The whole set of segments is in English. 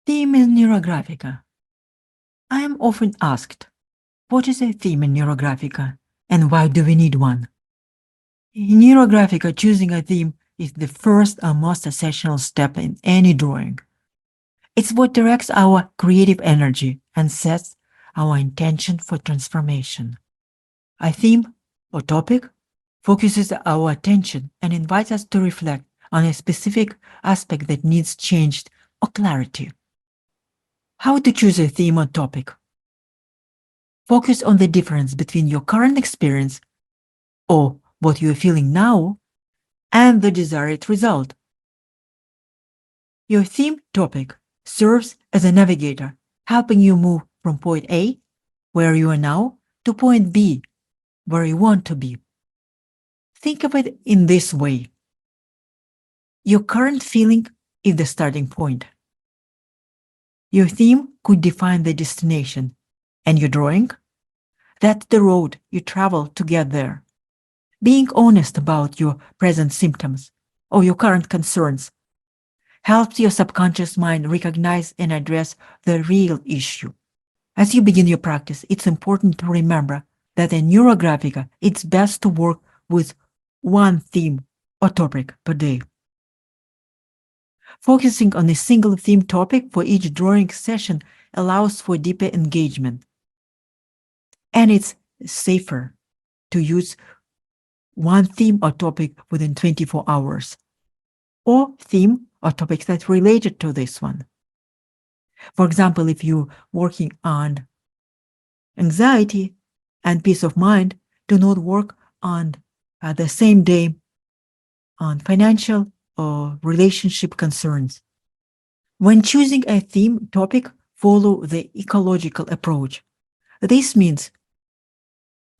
Theme in Neurographica. I am often asked, what is a theme in Neurographica and why do we need one? In Neurographica, choosing a theme is the first and most essential step in any drawing. It's what directs our creative energy and sets our intention for transformation. A theme or topic focuses our attention and invites us to reflect on a specific aspect that needs changed or clarity. How to choose a theme or topic? Focus on the difference between your current experience or what you are feeling now and the desired result. Your theme topic serves as a navigator, helping you move from point A, where you are now, to point B, where you want to be. Think of it in this way. Your current feeling is the starting point. Your theme could define the destination, and your drawing? That's the road you travel to get there. Being honest about your present symptoms or your current concerns helps your subconscious mind recognize and address the real issue. As you begin your practice, it's important to remember that in Neurographica, it's best to work with one theme or topic per day. Focusing on a single theme topic for each drawing session allows for deeper engagement. And it's safer to use one theme or topic within 24 hours, or theme or topics that related to this one. For example, if you're working on anxiety and peace of mind, do not work on the same day on financial or relationship concerns. When choosing a theme topic, follow the ecological approach. This means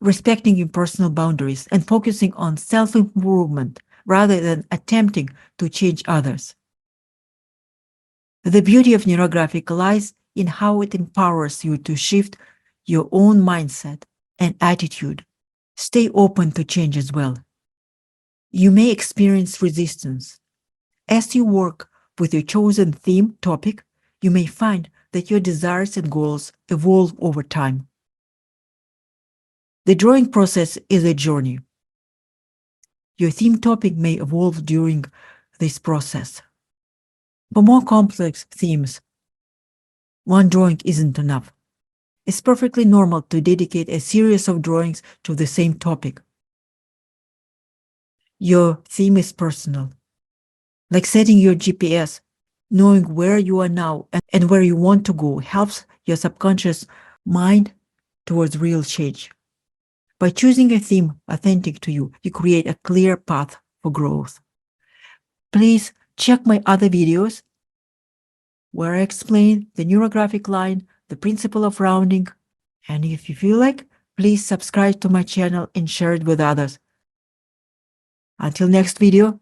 respecting your personal boundaries and focusing on self-improvement rather than attempting to change others. The beauty of Neurographic lies in how it empowers you to shift your own mindset and attitude. Stay open to change as well. You may experience resistance. As you work with your chosen theme topic, you may find that your desires and goals evolve over time. The drawing process is a journey. Your theme topic may evolve during this process. For more complex themes, one drawing isn't enough. It's perfectly normal to dedicate a series of drawings to the same topic. Your theme is personal. Like setting your GPS, knowing where you are now and where you want to go helps your subconscious mind towards real change. By choosing a theme authentic to you, you create a clear path for growth. Please check my other videos where I explain the neurographic line, the principle of rounding, and if you feel like, please subscribe to my channel and share it with others. Until next video,